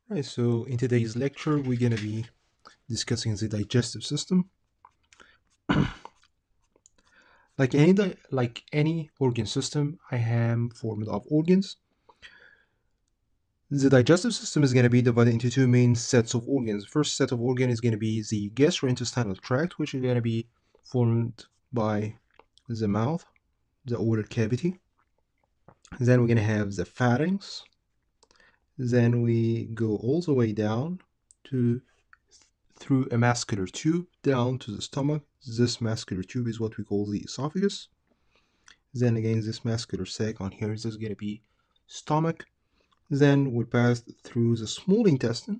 Right, so in today's lecture, we're going to be discussing the digestive system. Like any organ system, I am formed of organs. The digestive system is going to be divided into two main sets of organs. First set of organ is going to be the gastrointestinal tract, which is going to be formed by the mouth, the oral cavity. Then we're going to have the pharynx. Then we go all the way down to through a muscular tube down to the stomach. This muscular tube is what we call the esophagus. Then again, this muscular sac on here is just going to be stomach. Then we pass through the small intestine.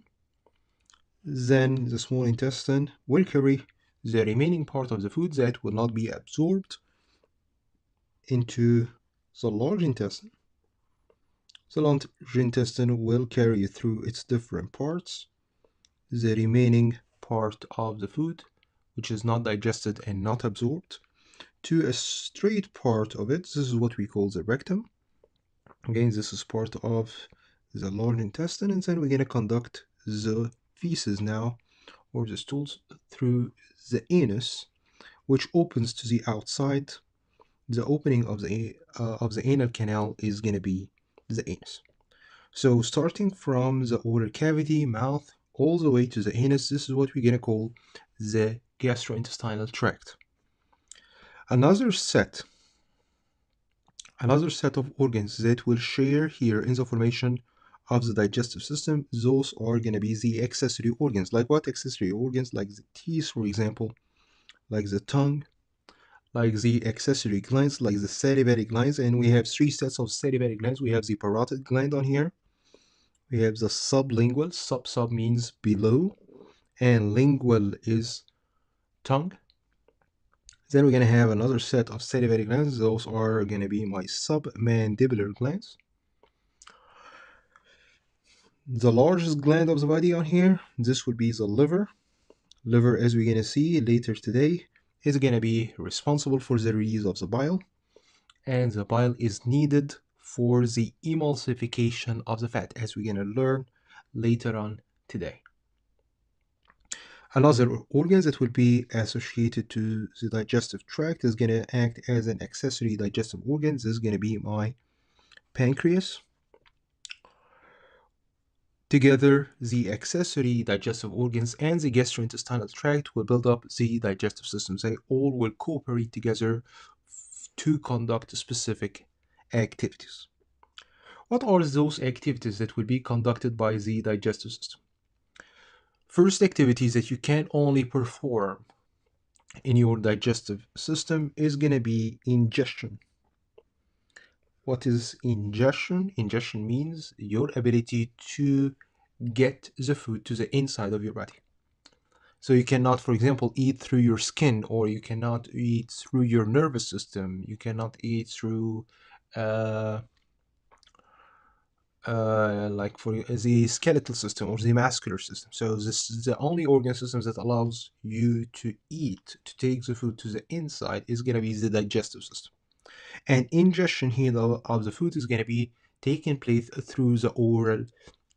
Then the small intestine will carry the remaining part of the food that will not be absorbed into the large intestine. The large intestine will carry through its different parts the remaining part of the food, which is not digested and not absorbed, to a straight part of it. This is what we call the rectum. Again, this is part of the large intestine, and then we're going to conduct the feces now, or the stools, through the anus, which opens to the outside. The opening of the anal canal is going to be the anus. So starting from the oral cavity, mouth, all the way to the anus, this is what we're going to call the gastrointestinal tract. Another set of organs that will share here in the formation of the digestive system, those are going to be the accessory organs. Like what accessory organs? Like the teeth, for example, like the tongue, like the accessory glands, like the salivary glands. And we have three sets of salivary glands. We have the parotid gland on here. We have the sublingual. Sub means below, and lingual is tongue. Then we're going to have another set of salivary glands. Those are going to be my submandibular glands. The largest gland of the body on here, this would be the liver. Liver, as we're going to see later today, is going to be responsible for the release of the bile. And the bile is needed for the emulsification of the fat, as we're going to learn later on today. Another organ that will be associated to the digestive tract is going to act as an accessory digestive organ. This is going to be my pancreas. Together, the accessory digestive organs and the gastrointestinal tract will build up the digestive system. They all will cooperate together to conduct specific activities. What are those activities that will be conducted by the digestive system? First activities that you can only perform in your digestive system is going to be ingestion. What is ingestion? Ingestion means your ability to get the food to the inside of your body. So you cannot, for example, eat through your skin, or you cannot eat through your nervous system. You cannot eat through like for the skeletal system or the muscular system. So this is the only organ system that allows you to eat, to take the food to the inside, is going to be the digestive system. And ingestion here of the food is going to be taking place through the oral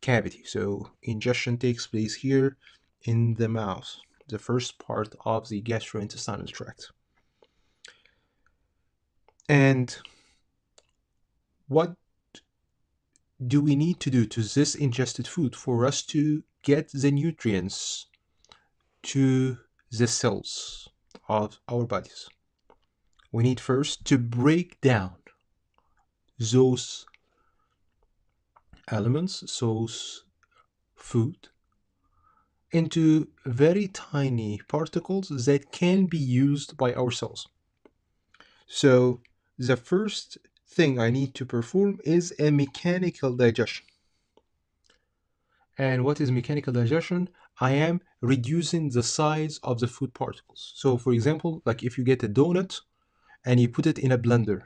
cavity. So ingestion takes place here in the mouth, the first part of the gastrointestinal tract. And what do we need to do to this ingested food for us to get the nutrients to the cells of our bodies? We need first to break down those elements, those food, into very tiny particles that can be used by our cells. So the first thing I need to perform is a mechanical digestion. And what is mechanical digestion? I am reducing the size of the food particles. So for example, like if you get a donut and you put it in a blender,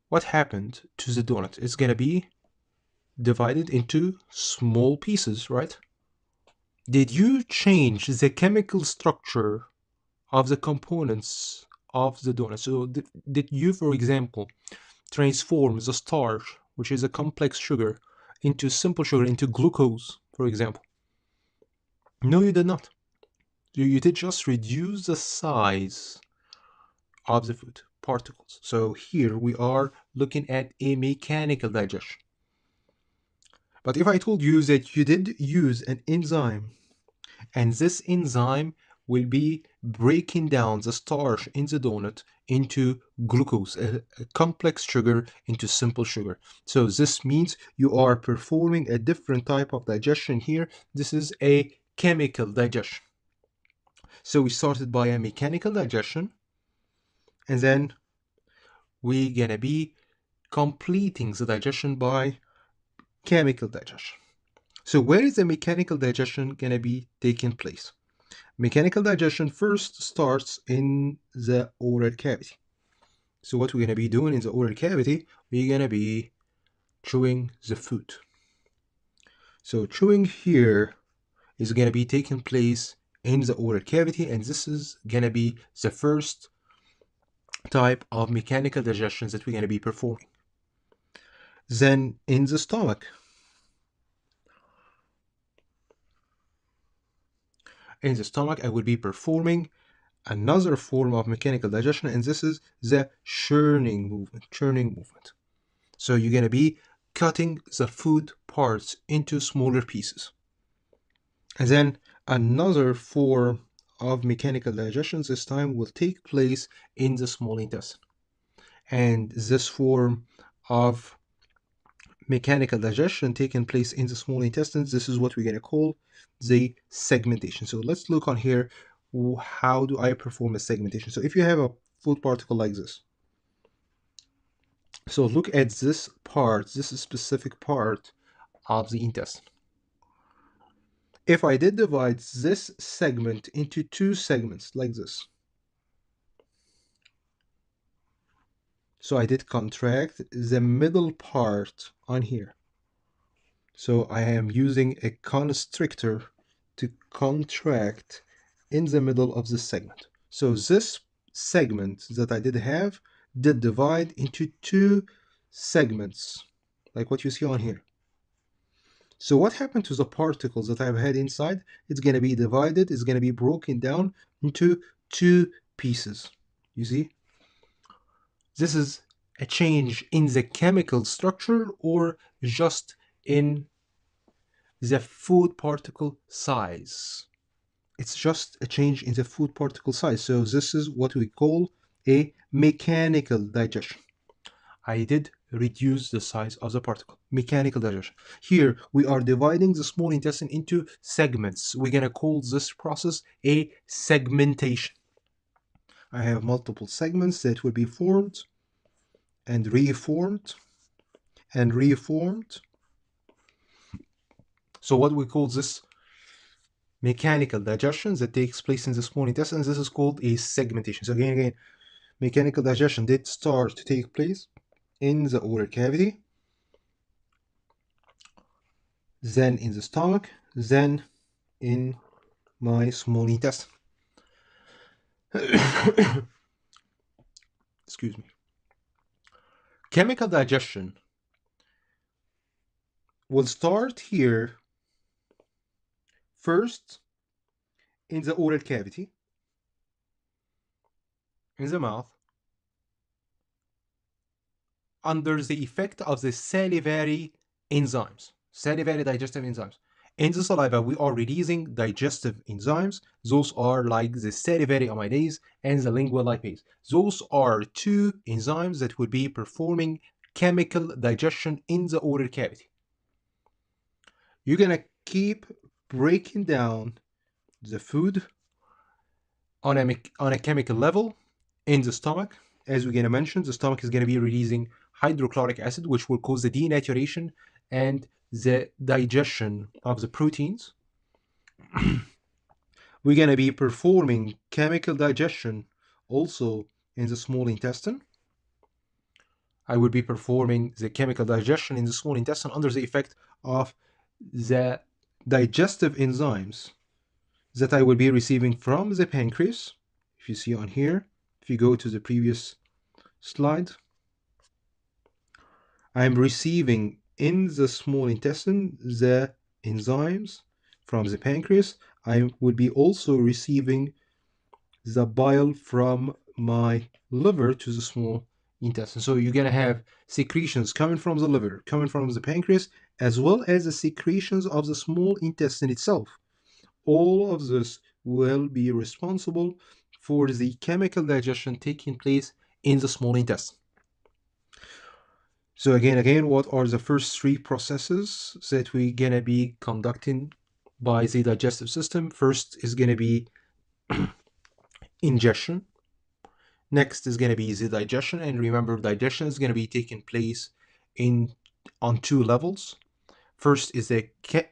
what happened to the donut? It's going to be divided into small pieces, right? Did you change the chemical structure of the components of the donut? So did you, for example, transform the starch which is a complex sugar, into simple sugar, into glucose, for example? No, you did not. You did just reduce the size of the food particles. So here we are looking at a mechanical digestion. But if I told you that you did use an enzyme, and this enzyme will be breaking down the starch in the donut into glucose, a complex sugar, into simple sugar. So this means you are performing a different type of digestion here. This is a chemical digestion. So we started by a mechanical digestion, and then we're gonna be completing the digestion by chemical digestion. So where is the mechanical digestion gonna be taking place? Mechanical digestion first starts in the oral cavity. So what we're going to be doing in the oral cavity, we're going to be chewing the food. So chewing here is going to be taking place in the oral cavity, and this is going to be the first type of mechanical digestion that we're going to be performing. Then in the stomach, I will be performing another form of mechanical digestion, and this is the churning movement. So you're going to be cutting the food parts into smaller pieces. And then another form of mechanical digestion this time will take place in the small intestine. And this form of mechanical digestion taking place in the small intestines, this is what we're going to call the segmentation. So let's look on here. How do I perform a segmentation? So if you have a food particle like this, so look at this part, this specific part of the intestine. If I did divide this segment into two segments like this, so I did contract the middle part on here. So I am using a constrictor to contract in the middle of this segment. So this segment that I did have did divide into two segments, like what you see on here. So what happened to the particles that I've had inside? It's going to be divided, it's going to be broken down into two pieces. You see? This is a change in the chemical structure or just in the food particle size. It's just a change in the food particle size. So this is what we call a mechanical digestion. I did reduce the size of the particle. Mechanical digestion. Here we are dividing the small intestine into segments. We're going to call this process a segmentation. I have multiple segments that will be formed and reformed and reformed. So what we call this mechanical digestion that takes place in the small intestine, this is called a segmentation. So again, mechanical digestion did start to take place in the oral cavity, then in the stomach, then in my small intestine. Excuse me. Chemical digestion will start here first in the oral cavity, in the mouth, under the effect of the salivary enzymes, salivary digestive enzymes. In the saliva, we are releasing digestive enzymes. Those are like the salivary amylase and the lingual lipase. Those are two enzymes that will be performing chemical digestion in the oral cavity. You're going to keep breaking down the food on a chemical level in the stomach. As we're going to mention, the stomach is going to be releasing hydrochloric acid, which will cause the denaturation and the digestion of the proteins. We're going to be performing chemical digestion also in the small intestine. I will be performing the chemical digestion in the small intestine under the effect of the digestive enzymes that I will be receiving from the pancreas. If you see on here, if you go to the previous slide, I'm receiving in the small intestine the enzymes from the pancreas. I will be also receiving the bile from my liver to the small intestine. So you're going to have secretions coming from the liver, coming from the pancreas, as well as the secretions of the small intestine itself. All of this will be responsible for the chemical digestion taking place in the small intestine. So again, what are the first three processes that we're going to be conducting by the digestive system? First is going to be ingestion. Next is going to be the digestion, and remember, digestion is going to be taking place on two levels. First is the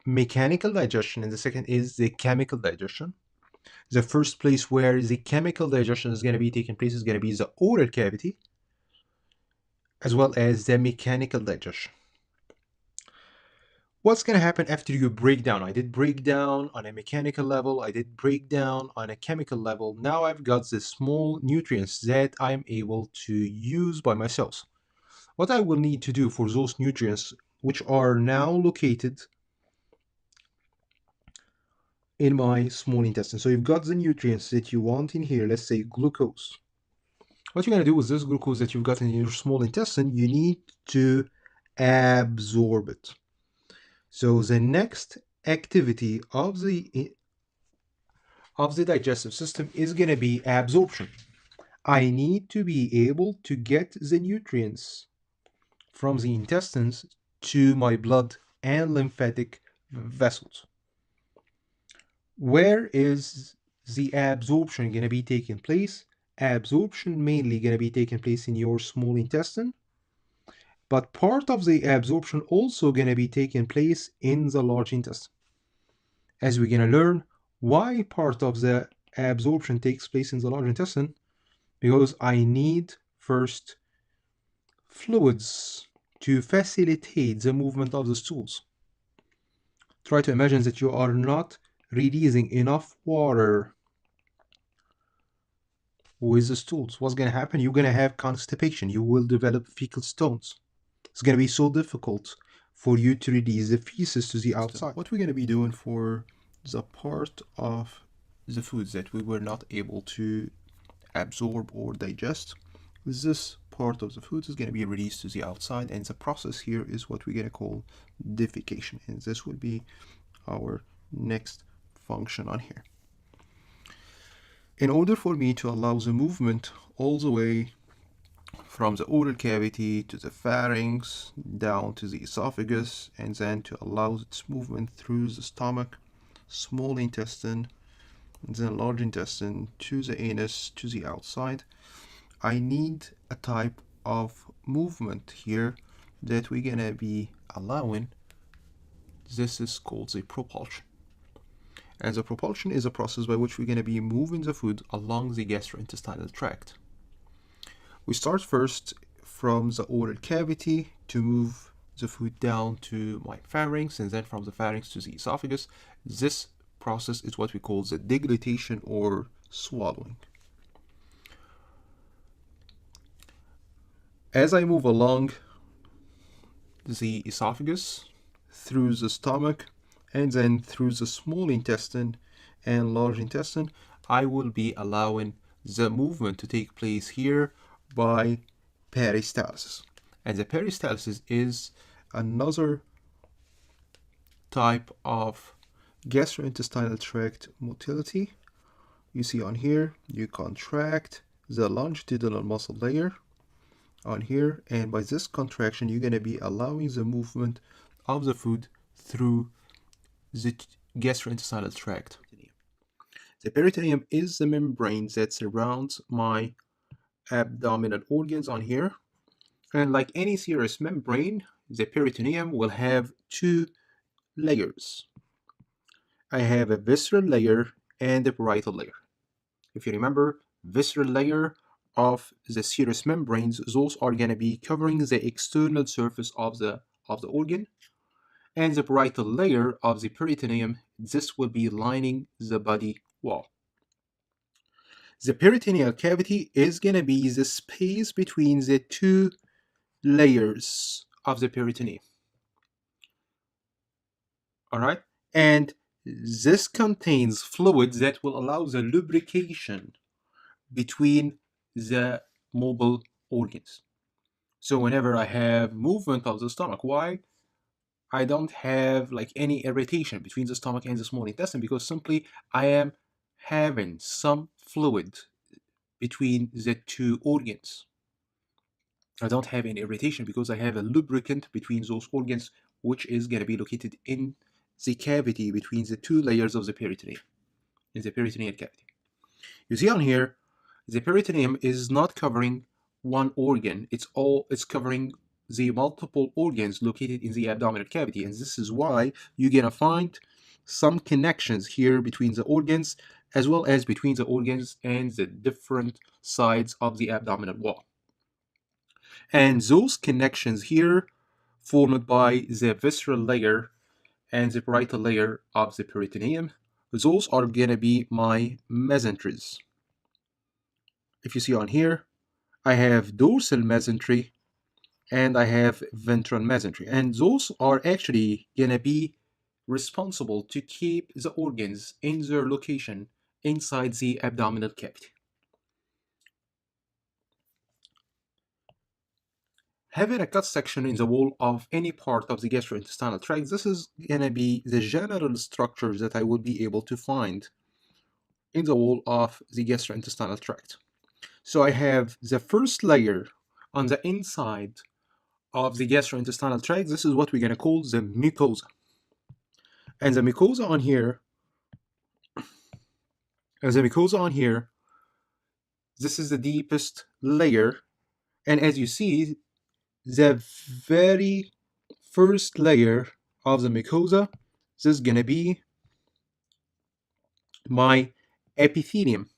mechanical digestion, and the second is the chemical digestion. The first place where the chemical digestion is going to be taking place is going to be the oral cavity, as well as the mechanical digestion. What's going to happen after you break down? I did break down on a mechanical level. I did break down on a chemical level. Now I've got the small nutrients that I'm able to use by myself. What I will need to do for those nutrients, which are now located in my small intestine. So you've got the nutrients that you want in here, let's say glucose. What you're going to do with this glucose that you've got in your small intestine, you need to absorb it. So the next activity of the digestive system is going to be absorption. I need to be able to get the nutrients from the intestines to my blood and lymphatic vessels. Where is the absorption going to be taking place? Absorption mainly going to be taking place in your small intestine, but part of the absorption also going to be taking place in the large intestine. As we're going to learn why part of the absorption takes place in the large intestine, because I need first fluids to facilitate the movement of the stools. Try to imagine that you are not releasing enough water with the stools. What's going to happen? You're going to have constipation. You will develop fecal stones. It's going to be so difficult for you to release the feces to the outside. What we're going to be doing for the part of the foods that we were not able to absorb or digest, this part of the food is going to be released to the outside, and the process here is what we're going to call defecation, and this will be our next function on here. In order for me to allow the movement all the way from the oral cavity to the pharynx, down to the esophagus, and then to allow its movement through the stomach, small intestine, and then large intestine to the anus, to the outside, I need a type of movement here that we're going to be allowing. This is called the propulsion. And the propulsion is a process by which we're going to be moving the food along the gastrointestinal tract. We start first from the oral cavity to move the food down to my pharynx, and then from the pharynx to the esophagus. This process is what we call the deglutition or swallowing. As I move along the esophagus, through the stomach, and then through the small intestine and large intestine, I will be allowing the movement to take place here by peristalsis. And the peristalsis is another type of gastrointestinal tract motility. You see on here, you contract the longitudinal muscle layer on here, and by this contraction, you're going to be allowing the movement of the food through the gastrointestinal tract. The peritoneum is the membrane that surrounds my abdominal organs on here, and like any serous membrane, the peritoneum will have two layers. I have a visceral layer and a parietal layer. If you remember, visceral layer of the serous membranes, those are going to be covering the external surface of the organ, and the parietal layer of the peritoneum, this will be lining the body wall. The peritoneal cavity is going to be the space between the two layers of the peritoneum. All right, and this contains fluids that will allow the lubrication between the mobile organs. So whenever I have movement of the stomach, why I don't have like any irritation between the stomach and the small intestine? Because simply I am having some fluid between the two organs. I don't have any irritation because I have a lubricant between those organs, which is going to be located in the cavity between the two layers of the peritoneum, in the peritoneal cavity. You see on here, the peritoneum is not covering one organ. It's covering the multiple organs located in the abdominal cavity, and this is why you're gonna find some connections here between the organs, as well as between the organs and the different sides of the abdominal wall. And those connections here formed by the visceral layer and the parietal layer of the peritoneum, those are gonna be my mesenteries. If you see on here, I have dorsal mesentery and I have ventral mesentery, and those are actually gonna be responsible to keep the organs in their location inside the abdominal cavity. Having a cut section in the wall of any part of the gastrointestinal tract, this is gonna be the general structure that I will be able to find in the wall of the gastrointestinal tract. So I have the first layer on the inside of the gastrointestinal tract. This is what we're going to call the mucosa. And the mucosa on here, this is the deepest layer. And as you see, the very first layer of the mucosa, this is going to be my epithelium.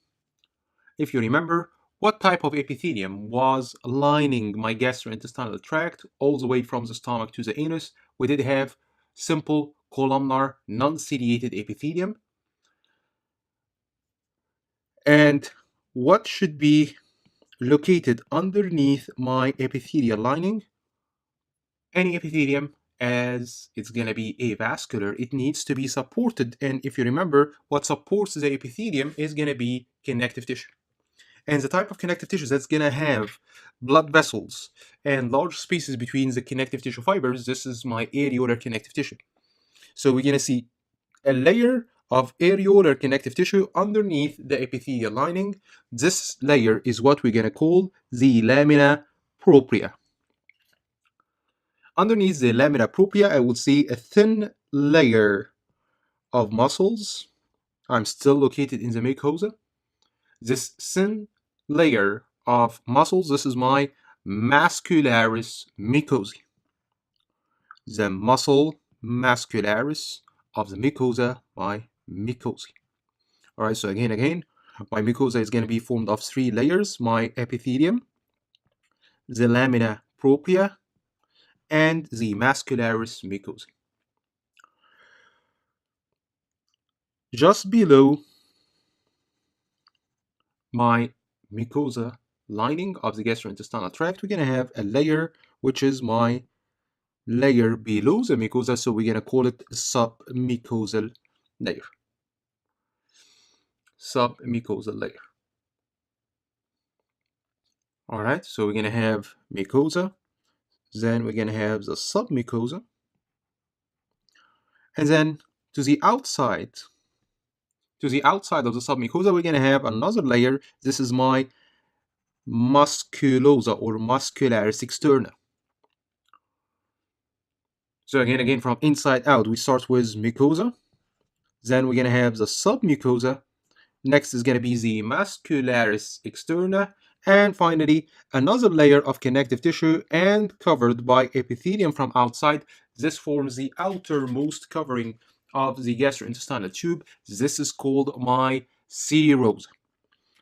If you remember, what type of epithelium was lining my gastrointestinal tract all the way from the stomach to the anus? We did have simple columnar non-ciliated epithelium. And what should be located underneath my epithelial lining? Any epithelium, as it's going to be avascular, it needs to be supported. And if you remember, what supports the epithelium is going to be connective tissue. And the type of connective tissue that's going to have blood vessels and large spaces between the connective tissue fibers, this is my areolar connective tissue. So we're going to see a layer of areolar connective tissue underneath the epithelial lining. This layer is what we're going to call the lamina propria. Underneath the lamina propria, I will see a thin layer of muscles. I'm still located in the mucosa. This thin layer of muscles, this is my muscularis mucosae. The muscle muscularis of the mucosa, my mucosae. All right, so again, my mucosa is going to be formed of three layers: my epithelium, the lamina propria, and the muscularis mucosae. Just below my mucosa lining of the gastrointestinal tract, we're going to have a layer which is my layer below the mucosa, so we're going to call it submucosal layer. Submucosal layer. All right, so we're going to have mucosa, then we're going to have the submucosa, and then to the outside of the submucosa, we're going to have another layer. This is my musculosa or muscularis externa. So again, from inside out, we start with mucosa. Then we're going to have the submucosa. Next is going to be the muscularis externa. And finally, another layer of connective tissue and covered by epithelium from outside. This forms the outermost covering of the gastrointestinal tube. This is called my serosa.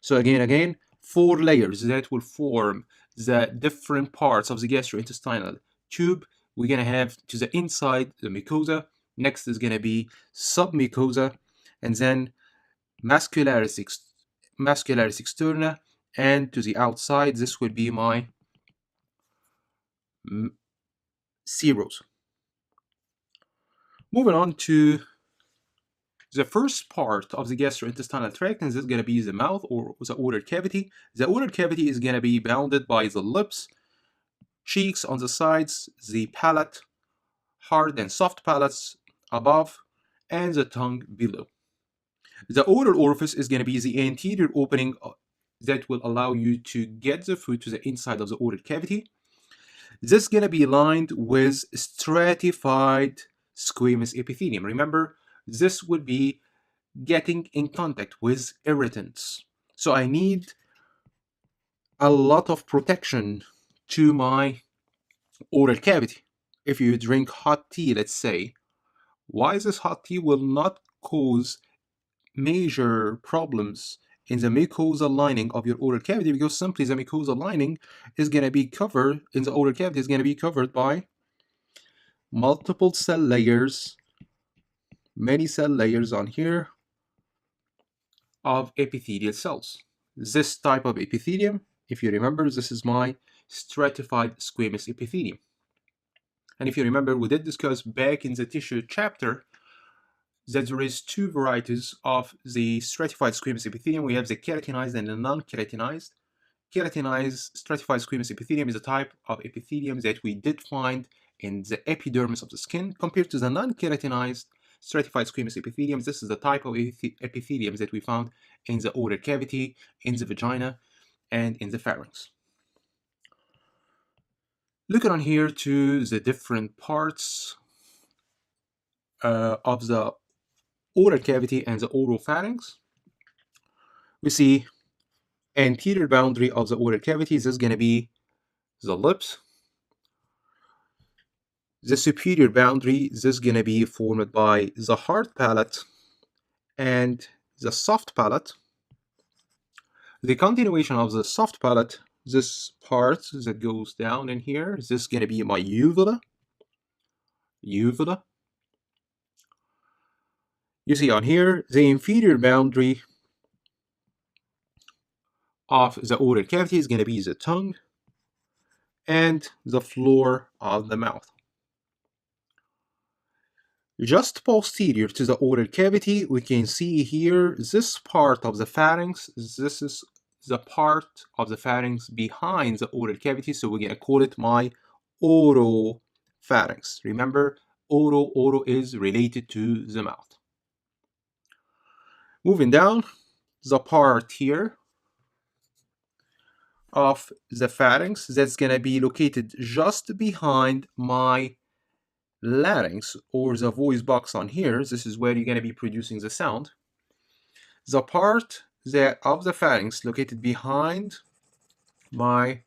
So again, four layers that will form the different parts of the gastrointestinal tube. We're going to have to the inside, the mucosa. Next is going to be submucosa, and then muscularis externa, and to the outside, this will be my serose. Moving on to the first part of the gastrointestinal tract, and this is going to be the mouth or the oral cavity. The oral cavity is going to be bounded by the lips, cheeks on the sides, the palate, hard and soft palates above, and the tongue below. The oral orifice is going to be the anterior opening that will allow you to get the food to the inside of the oral cavity. This is going to be lined with stratified squamous epithelium. Remember, this would be getting in contact with irritants. So I need a lot of protection to my oral cavity. If you drink hot tea, let's say, why this hot tea will not cause major problems in the mucosal lining of your oral cavity, because simply the mucosal lining is going to be covered in the oral cavity is going to be covered by multiple cell layers, many cell layers on here of epithelial cells. This type of epithelium, if you remember, this is my stratified squamous epithelium. And if you remember, we did discuss back in the tissue chapter that there is two varieties of the stratified squamous epithelium. We have the keratinized and the non-keratinized. Keratinized stratified squamous epithelium is a type of epithelium that we did find in the epidermis of the skin, compared to the non-keratinized stratified squamous epithelium. This is the type of epithelium that we found in the oral cavity, in the vagina, and in the pharynx. Looking on here to the different parts of the oral cavity and the oral pharynx, we see anterior boundary of the oral cavity. This is going to be the lips. The superior boundary, this is going to be formed by the hard palate and the soft palate. The continuation of the soft palate, this part that goes down in here, this is going to be my uvula. Uvula. You see on here, the inferior boundary of the oral cavity is going to be the tongue and the floor of the mouth. Just posterior to the oral cavity, we can see here this part of the pharynx. This is the part of the pharynx behind the oral cavity, so we're going to call it my oropharynx. Remember, oro is related to the mouth. Moving down, the part here of the pharynx that's going to be located just behind my larynx, or the voice box on here. This is where you're going to be producing the sound. The part that of the pharynx located behind my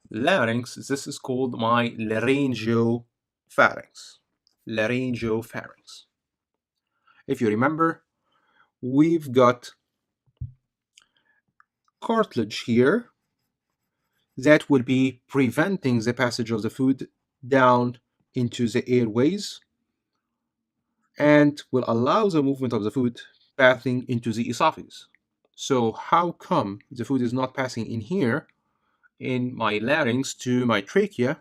larynx, this is called my laryngopharynx. Laryngopharynx. If you remember, we've got cartilage here that will be preventing the passage of the food down into the airways and will allow the movement of the food passing into the esophagus. So how come the food is not passing in here in my larynx to my trachea,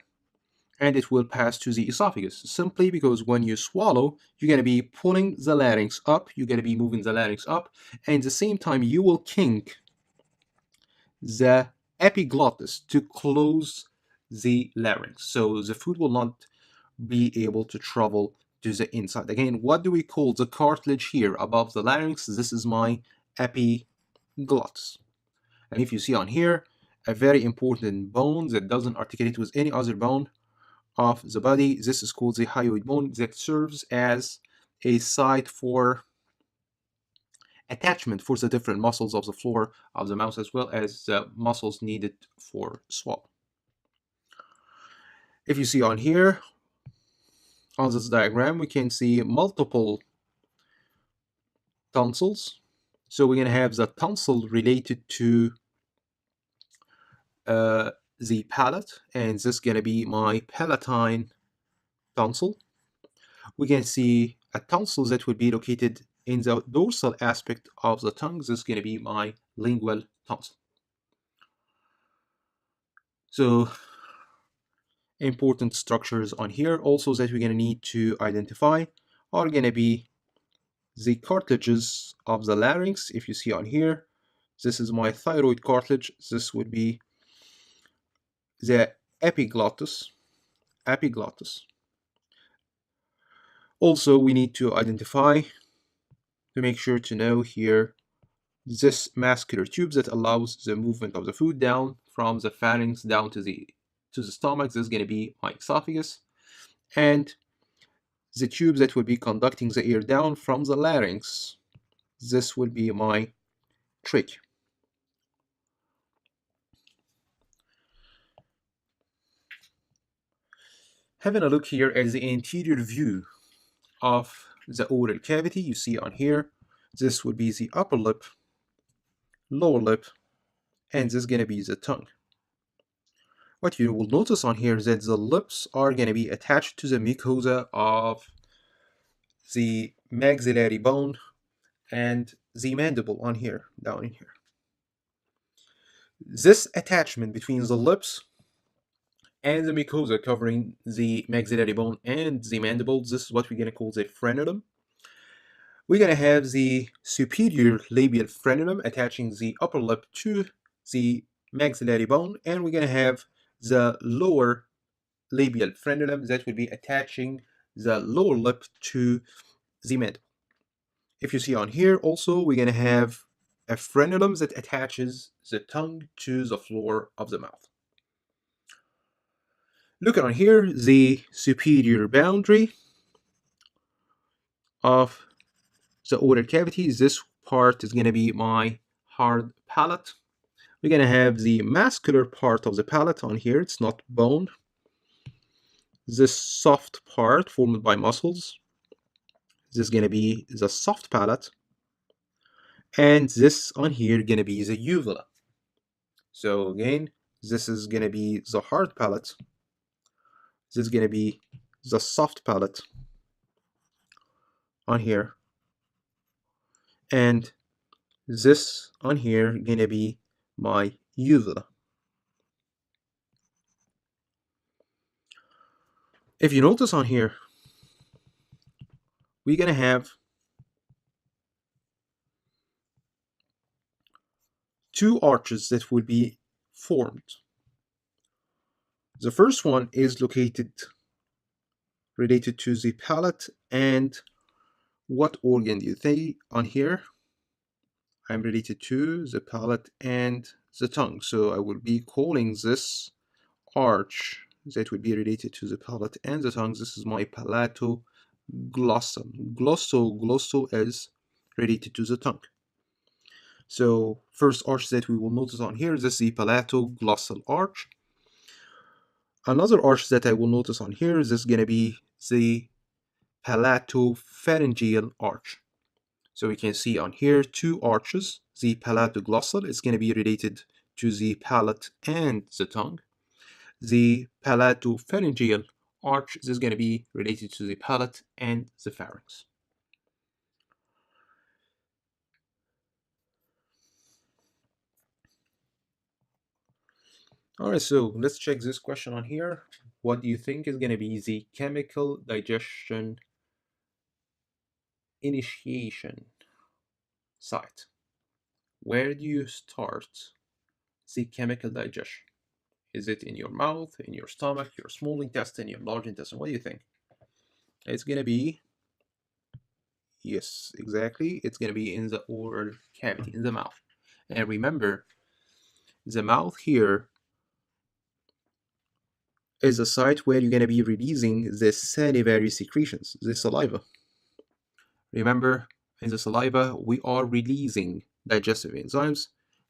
and it will pass to the esophagus? Simply because when you swallow, you're going to be pulling the larynx up, you're going to be moving the larynx up, and at the same time you will kink the epiglottis to close the larynx. So the food will not be able to travel to the inside. Again, what do we call the cartilage here above the larynx? This is my epiglottis. And if you see on here, a very important bone that doesn't articulate with any other bone of the body, this is called the hyoid bone, that serves as a site for attachment for the different muscles of the floor of the mouth, as well as the muscles needed for swallow. If you see on here, on this diagram, we can see multiple tonsils. So we're going to have the tonsil related to the palate, and this is going to be my palatine tonsil. We can see a tonsil that would be located in the dorsal aspect of the tongue. This is going to be my lingual tonsil. So important structures on here also that we're going to need to identify are going to be the cartilages of the larynx. If you see on here, this is my thyroid cartilage. This would be the epiglottis. Also, we need to identify, to make sure to know here, this muscular tube that allows the movement of the food down from the pharynx down to the stomach. This is going to be my esophagus, and the tube that will be conducting the air down from the larynx, this will be my trachea. Having a look here at the anterior view of the oral cavity, you see on here, this would be the upper lip, lower lip, and this is going to be the tongue. What you will notice on here is that the lips are going to be attached to the mucosa of the maxillary bone and the mandible on here, down in here. This attachment between the lips and the mucosa covering the maxillary bone and the mandible, this is what we're going to call the frenulum. We're going to have the superior labial frenulum attaching the upper lip to the maxillary bone, and we're going to have the lower labial frenulum that will be attaching the lower lip to the mandible. If you see on here also, we're going to have a frenulum that attaches the tongue to the floor of the mouth. Look on here, the superior boundary of the oral cavity. This part is going to be my hard palate. We're going to have the muscular part of the palate on here. It's not bone. This soft part formed by muscles. This is going to be the soft palate. And this on here going to be the uvula. So again, this is going to be the hard palate. This is going to be the soft palate on here. And this on here going to be my uvula. If you notice on here, we're going to have two arches that will be formed. The first one is related to the palate, and what organ do you think on here? I'm related to the palate and the tongue, so I will be calling this arch that would be related to the palate and the tongue. This is my palatoglossal. Glosso is related to the tongue. So first arch that we will notice on here is the palatoglossal arch. Another arch that I will notice on here is going to be the palatopharyngeal arch. So we can see on here two arches. The palatoglossal is going to be related to the palate and the tongue. The palatopharyngeal arch is going to be related to the palate and the pharynx. Alright, so let's check this question on here. What do you think is going to be the chemical digestion initiation site? Where do you start the chemical digestion? Is it in your mouth, in your stomach, your small intestine, your large intestine? What do you think? It's going to be, yes, exactly. It's going to be in the oral cavity, in the mouth. And remember, the mouth here is a site where you're going to be releasing the salivary secretions, the saliva. Remember, in the saliva, we are releasing digestive enzymes,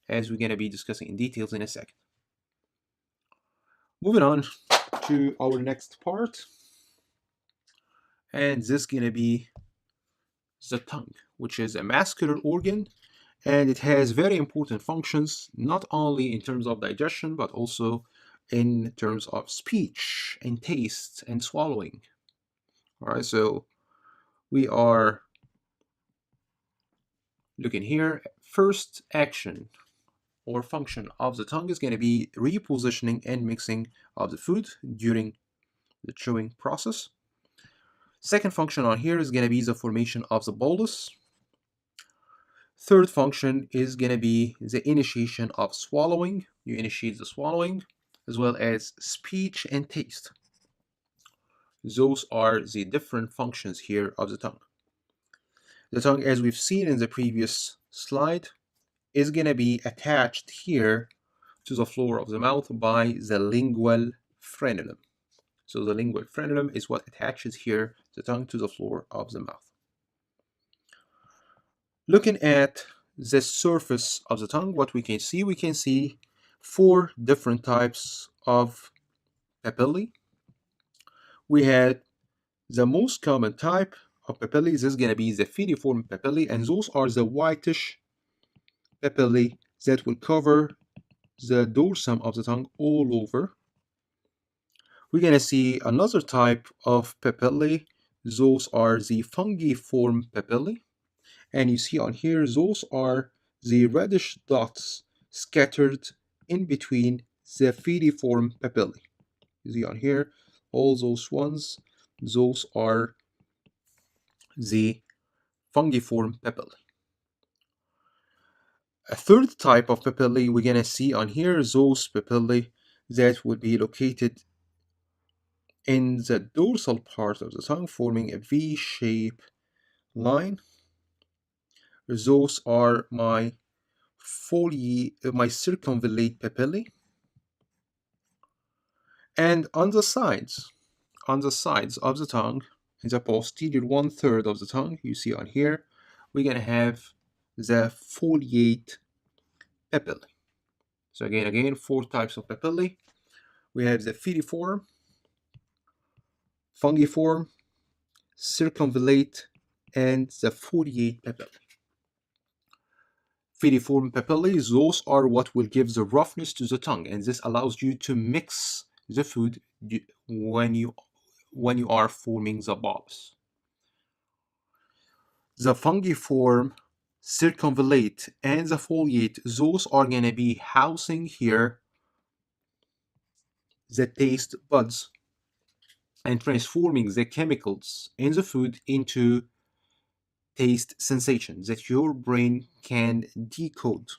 as we're going to be discussing in details in a second. Moving on to our next part, and this is going to be the tongue, which is a muscular organ, and it has very important functions, not only in terms of digestion, but also in terms of speech and taste and swallowing. All right, so we are looking here. First action or function of the tongue is going to be repositioning and mixing of the food during the chewing process. Second function on here is going to be the formation of the bolus. Third function is going to be the initiation of swallowing. You initiate the swallowing, as well as speech and taste. Those are the different functions here of the tongue. The tongue, as we've seen in the previous slide, is going to be attached here to the floor of the mouth by the lingual frenulum. So the lingual frenulum is what attaches here the tongue to the floor of the mouth. Looking at the surface of the tongue, what we can see 4 different types of papillae. We had the most common type of papillae is going to be the filiform papillae, and those are the whitish papillae that will cover the dorsum of the tongue all over. We're going to see another type of papillae. Those are the fungiform papillae. And you see on here, those are the reddish dots scattered in between the filiform papillae. You see on here, all those ones, those are the fungiform papillae. A third type of papillae we're going to see on here, those papillae that would be located in the dorsal part of the tongue, forming a V-shaped line. Those are my circumvallate papillae. And on the sides of the tongue, in the posterior 1/3 of the tongue, you see on here, we're going to have the foliate papillae. So again, 4 types of papillae. We have the filiform, fungiform, circumvallate, and the foliate papillae. Filiform papillae, those are what will give the roughness to the tongue, and this allows you to mix the food when you are forming the bolus. The fungiform, circumvallate, and the foliate, those are going to be housing here the taste buds and transforming the chemicals in the food into taste sensation that your brain can decode.